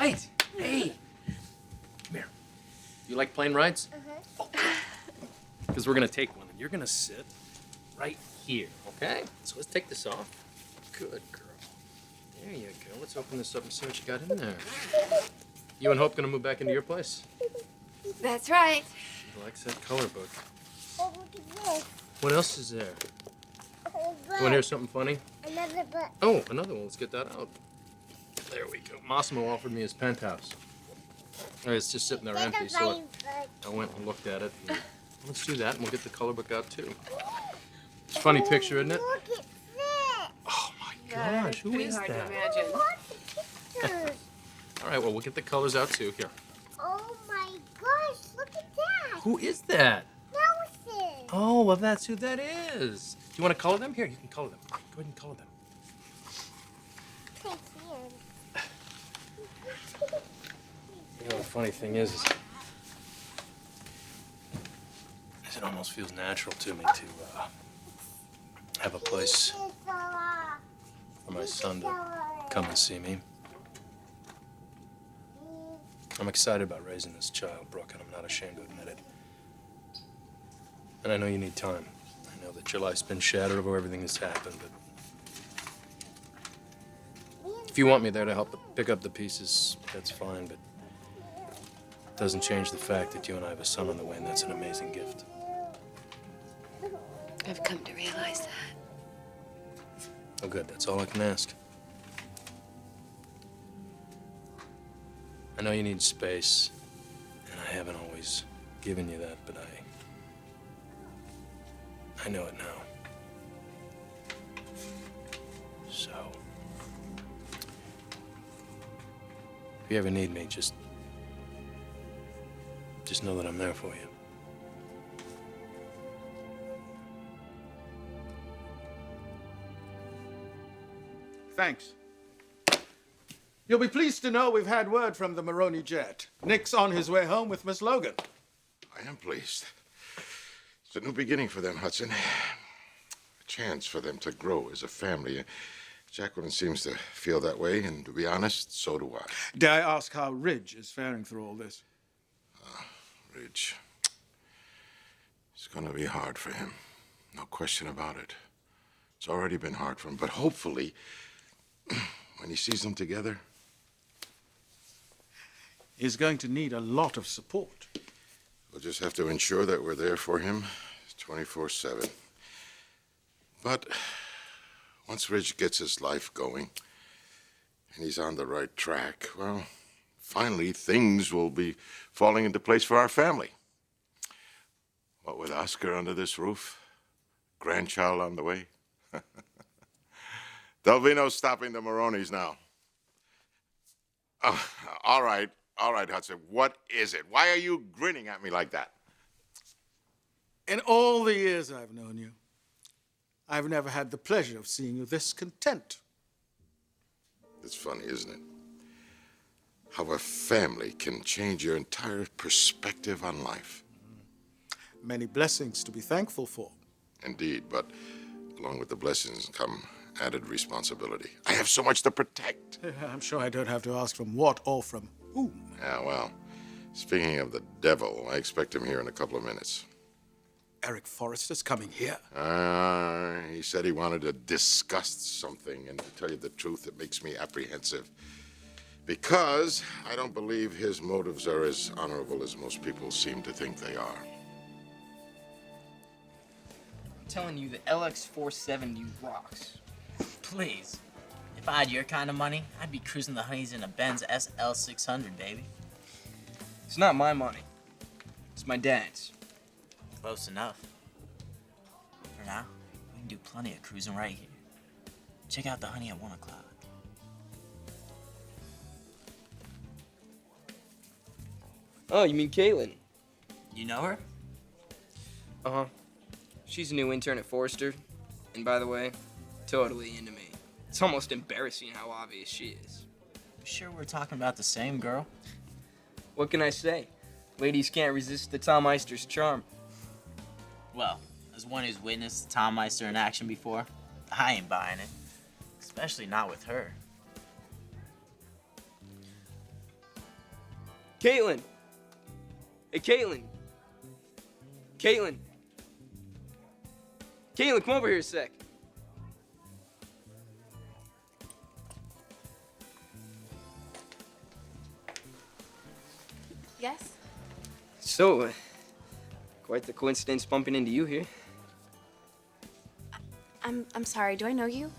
right. Hey. Come here. You like plane rides? Uh-huh. Because we're going to take one, and you're going to sit right here, okay? So let's take this off. Good girl. There you go. Let's open this up and see what you got in there. You and Hope going to move back into your place? That's right. She likes that color book. Oh, look at this. What else is there? You want to hear something funny? Another book. Oh, another one. Let's get that out. There we go. Massimo offered me his penthouse. It's just sitting there empty, so I went and looked at it. And let's do that, and we'll get the color book out, too. It's a funny picture, isn't it? Look at this. Oh, my gosh. Who is that? Imagine. Pictures. All right, well, we'll get the colors out, too. Here. Oh, my gosh. Look at that. Who is that? Mouses. Oh, well, that's who that is. Do you want to color them? Here, you can color them. Go ahead and color them. I can't. You know, the funny thing is it almost feels natural to me to have a place for my son to come and see me. I'm excited about raising this child, Brooke, and I'm not ashamed to admit it. And I know you need time. I know that your life's been shattered over everything that's happened, but if you want me there to help pick up the pieces, that's fine, but it doesn't change the fact that you and I have a son on the way, and that's an amazing gift. I've come to realize that. Oh, good. That's all I can ask. I know you need space, and I haven't always given you that, but I know it now. So, if you ever need me, just know that I'm there for you. Thanks. You'll be pleased to know we've had word from the Maroney jet. Nick's on his way home with Miss Logan. I am pleased. It's a new beginning for them, Hudson. A chance for them to grow as a family. Jacqueline seems to feel that way, and to be honest, so do I. Dare I ask how Ridge is faring through all this? Ridge. It's gonna be hard for him. No question about it. It's already been hard for him, but hopefully, when he sees them together, He's going to need a lot of support. we'll just have to ensure that we're there for him 24/7. But once Ridge gets his life going and he's on the right track, well, finally things will be falling into place for our family. What with Oscar under this roof, grandchild on the way. There'll be no stopping the Maronis now. All right, Hudson. What is it? Why are you grinning at me like that? In all the years I've known you, I've never had the pleasure of seeing you this content. It's funny, isn't it? How a family can change your entire perspective on life. Many blessings to be thankful for. Indeed, but along with the blessings come added responsibility. I have so much to protect. I'm sure I don't have to ask from what or from whom. Yeah, well, speaking of the devil, I expect him here in a couple of minutes. Eric Forrester's coming here. He said he wanted to discuss something, and to tell you the truth, it makes me apprehensive. Because I don't believe his motives are as honorable as most people seem to think they are. I'm telling you, the LX470 rocks. Please. If I had your kind of money, I'd be cruising the honeys in a Benz SL600, baby. It's not my money. It's my dad's. Close enough. For now, we can do plenty of cruising right here. Check out the honey at 1 o'clock. Oh, you mean Caitlin? You know her? Uh-huh. She's a new intern at Forrester. And by the way, totally into me. It's almost embarrassing how obvious she is. Sure we're talking about the same girl? What can I say? Ladies can't resist the Tom Meister's charm. Well, as one who's witnessed Tom Meister in action before, I ain't buying it. Especially not with her. Caitlin! Hey, Caitlin! Caitlin! Caitlin, come over here a sec. Yes? So, quite the coincidence bumping into you here. I'm sorry, do I know you?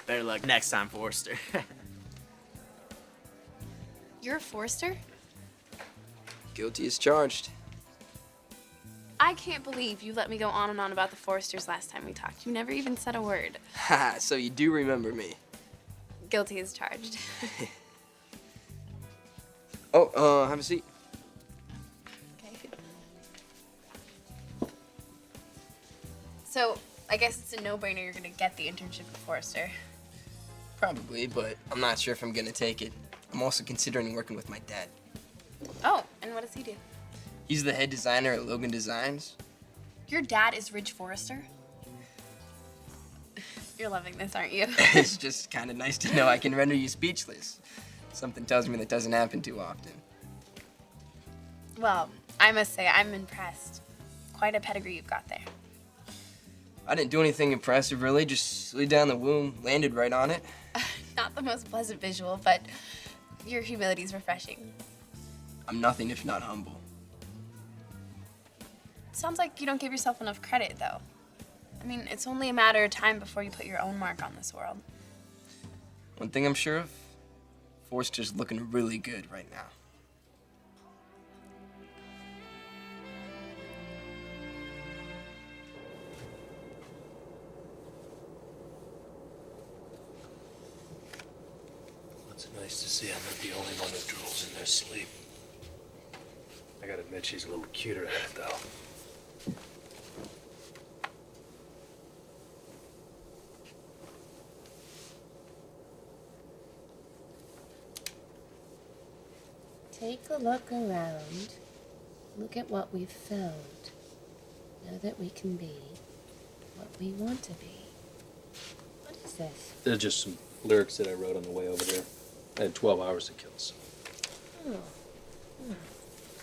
Better luck next time, Forrester. You're a Forrester? Guilty as charged. I can't believe you let me go on and on about the Forresters last time we talked. You never even said a word. Ha, so you do remember me. Guilty as charged. Oh, have a seat. Okay. So, I guess it's a no-brainer you're gonna get the internship at Forrester. Probably, but I'm not sure if I'm gonna take it. I'm also considering working with my dad. Oh, and what does he do? He's the head designer at Logan Designs. Your dad is Ridge Forrester? You're loving this, aren't you? It's just kind of nice to know I can render you speechless. Something tells me that doesn't happen too often. Well, I must say, I'm impressed. Quite a pedigree you've got there. I didn't do anything impressive, really. Just slid down the womb, landed right on it. Not the most pleasant visual, but your humility's refreshing. I'm nothing if not humble. Sounds like you don't give yourself enough credit, though. I mean, it's only a matter of time before you put your own mark on this world. One thing I'm sure of, Forrester's looking really good right now. It's nice to see I'm not the only one who drools in their sleep. I gotta admit, she's a little cuter at it, though. Take a look around. Look at what we've found. Know that we can be what we want to be. What is this? They're just some lyrics that I wrote on the way over there. I had 12 hours to kill, so. Oh.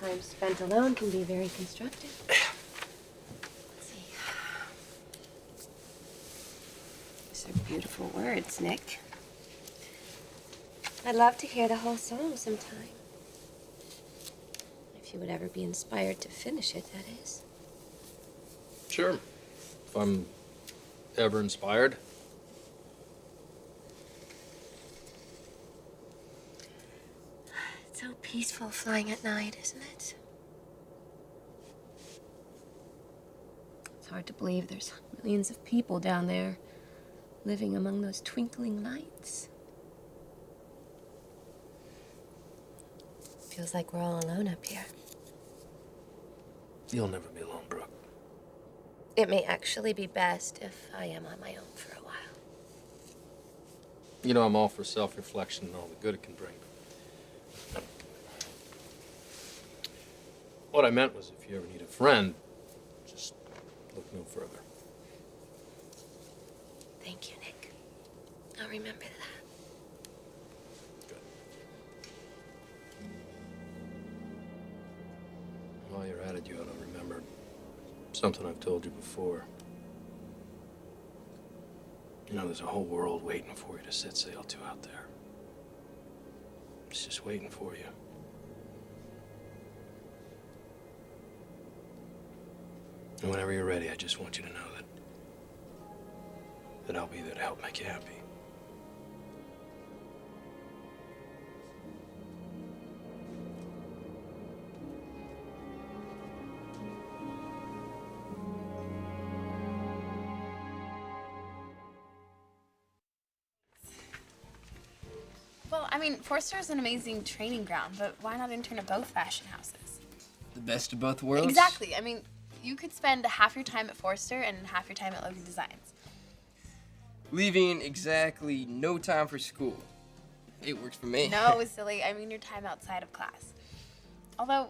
Time spent alone can be very constructive. Let's see. These are beautiful words, Nick. I'd love to hear the whole song sometime. If you would ever be inspired to finish it, that is. Sure. If I'm ever inspired. It's so peaceful flying at night, isn't it? It's hard to believe there's millions of people down there living among those twinkling lights. Feels like we're all alone up here. You'll never be alone, Brooke. It may actually be best if I am on my own for a while. You know, I'm all for self-reflection and all the good it can bring. What I meant was, if you ever need a friend, just look no further. Thank you, Nick. I'll remember that. Good. While you're at it, you ought to remember something I've told you before. You know, there's a whole world waiting for you to set sail to out there. It's just waiting for you. And whenever you're ready, I just want you to know that I'll be there to help make you happy. Well, Well, I mean, Forrester is an amazing training ground, but why not intern at both fashion houses? The best of both worlds? Exactly. I mean, you could spend half your time at Forrester and half your time at Logan Designs. Leaving exactly no time for school. It works for me. No, silly. I mean your time outside of class. Although,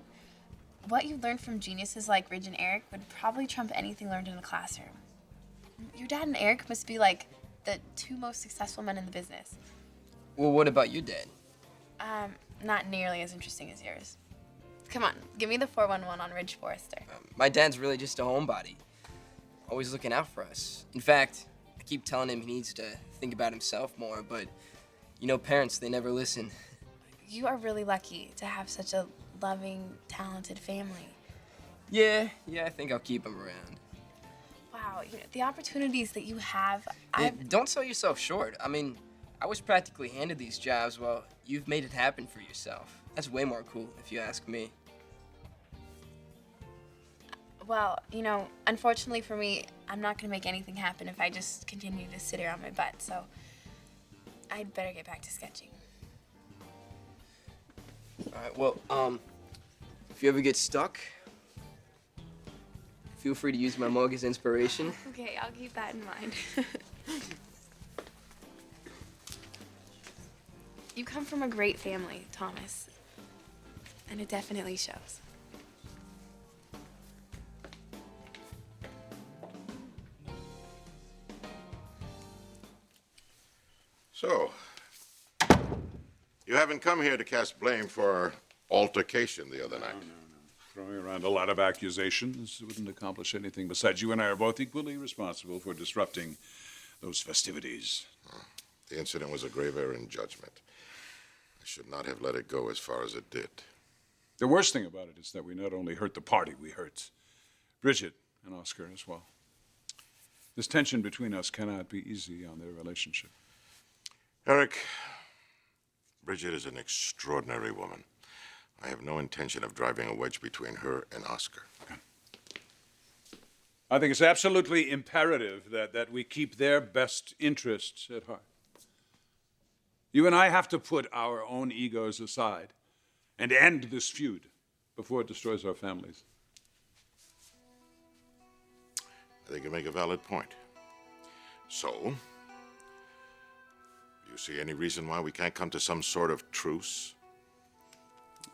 what you learned from geniuses like Ridge and Eric would probably trump anything learned in a classroom. Your dad and Eric must be like the two most successful men in the business. Well, what about your dad? Not nearly as interesting as yours. Come on, give me the 411 on Ridge Forrester. My dad's really just a homebody. Always looking out for us. In fact, I keep telling him he needs to think about himself more, but you know, parents, they never listen. You are really lucky to have such a loving, talented family. Yeah, I think I'll keep him around. Wow, you know, the opportunities that you have, Don't sell yourself short. I mean, I was practically handed these jobs while you've made it happen for yourself. That's way more cool, if you ask me. Well, you know, unfortunately for me, I'm not going to make anything happen if I just continue to sit here on my butt, so I'd better get back to sketching. All right, well, if you ever get stuck, feel free to use my mug as inspiration. Okay, I'll keep that in mind. You come from a great family, Thomas, and it definitely shows. So, you haven't come here to cast blame for our altercation the other night. Throwing around a lot of accusations wouldn't accomplish anything. Besides, you and I are both equally responsible for disrupting those festivities. The incident was a grave error in judgment. I should not have let it go as far as it did. The worst thing about it is that we not only hurt the party, we hurt Bridget and Oscar as well. This tension between us cannot be easy on their relationship. Eric, Bridget is an extraordinary woman. I have no intention of driving a wedge between her and Oscar. I think it's absolutely imperative that we keep their best interests at heart. You and I have to put our own egos aside and end this feud before it destroys our families. I think you make a valid point. So, do you see any reason why we can't come to some sort of truce?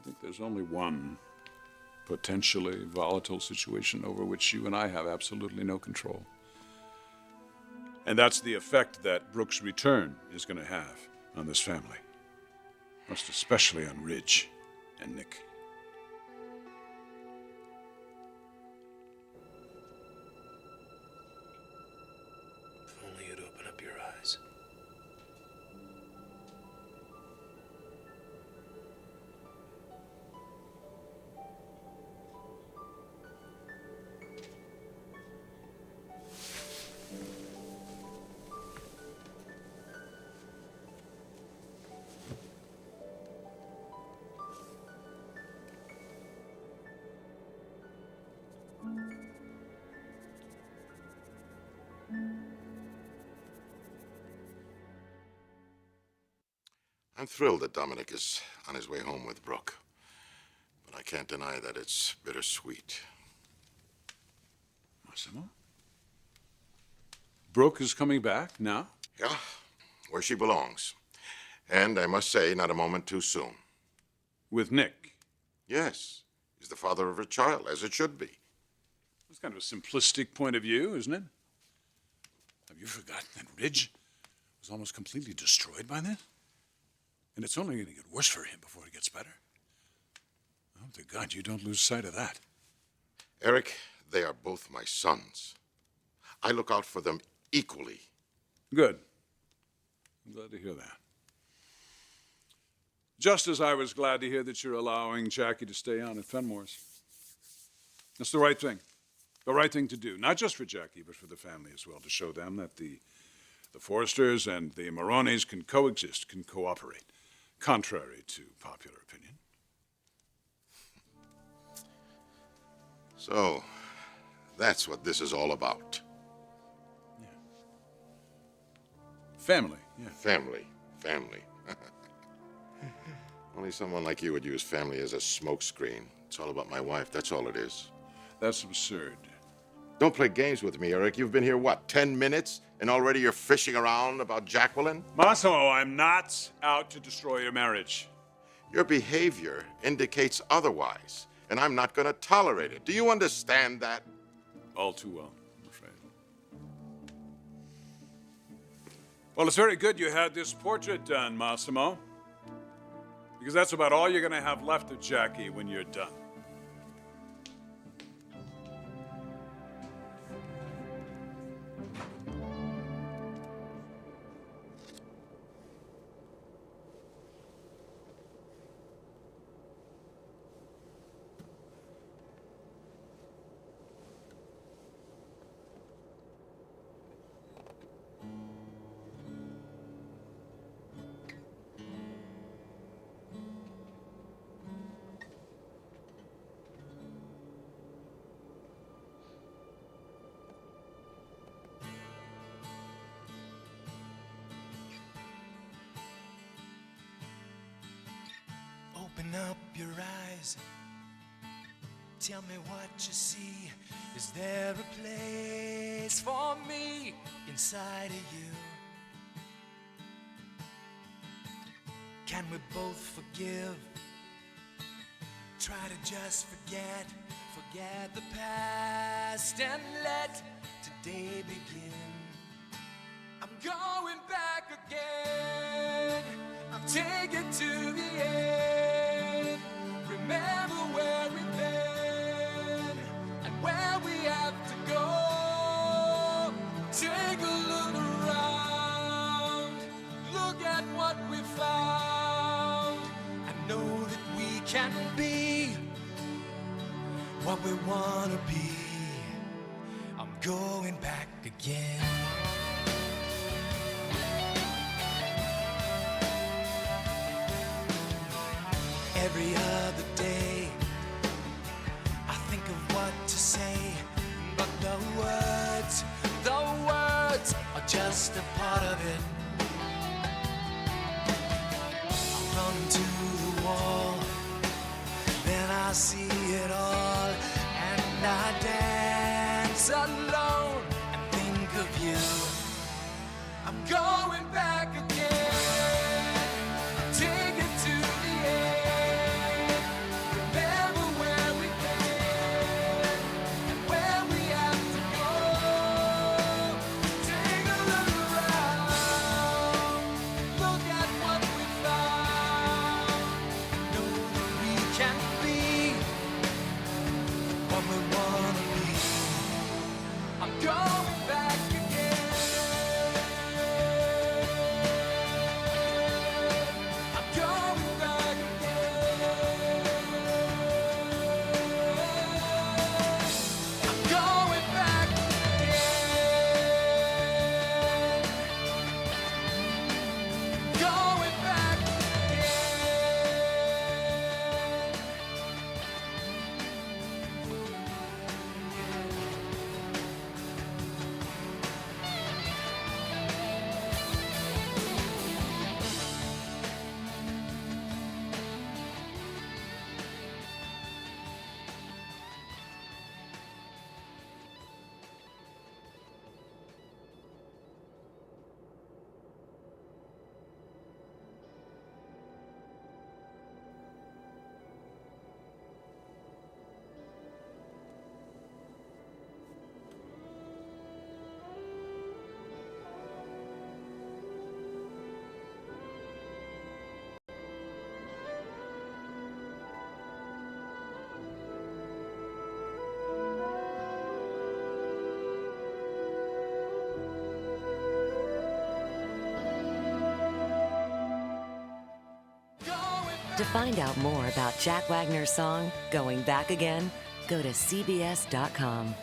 I think there's only one potentially volatile situation over which you and I have absolutely no control. And that's the effect that Brooke's return is going to have on this family. Most especially on Ridge and Nick. If only you'd open up your eyes. I'm thrilled that Dominic is on his way home with Brooke. But I can't deny that it's bittersweet. Massimo? Brooke is coming back now? Yeah, where she belongs. And I must say, not a moment too soon. With Nick? Yes, he's the father of her child, as it should be. That's kind of a simplistic point of view, isn't it? Have you forgotten that Ridge was almost completely destroyed by this? And it's only going to get worse for him before it gets better. I hope to God you don't lose sight of that. Eric, they are both my sons. I look out for them equally. Good. I'm glad to hear that. Just as I was glad to hear that you're allowing Jackie to stay on at Fenmore's. That's the right thing. The right thing to do. Not just for Jackie, but for the family as well, to show them that the Forresters and the Maronis can coexist, can cooperate, contrary to popular opinion. So, that's what this is all about. Family, yeah. Family. Only someone like you would use family as a smokescreen. It's all about my wife, that's all it is. That's absurd. Don't play games with me, Eric. You've been here, what, 10 minutes? And already you're fishing around about Jacqueline? Massimo, I'm not out to destroy your marriage. Your behavior indicates otherwise, and I'm not going to tolerate it. Do you understand that? All too well, I'm afraid. Well, it's very good you had this portrait done, Massimo. Because that's about all you're going to have left of Jackie when you're done. Open up your eyes. Tell me what you see. Is there a place for me inside of you? Can we both forgive? Try to just forget the past and let today begin. I'm going back again. I'm taking to the end. Remember where we've been and where we have to go. Take a look around. Look at what we found. I know that we can be what we wanna be. I'm going back again. Every other day I think of what to say, but the words are just a part of it. I run to the wall, then I see it all, and I dance alone and think of you. I'm going back again. Take it to the end. Remember where we've been and where we have to go. Take a look around. Look at what we found. Know that we can be what we wanna be. I'm going back again. I'm going back again. I'm going back again. Going back To find out more about Jack Wagner's song, Going Back Again, go to CBS.com.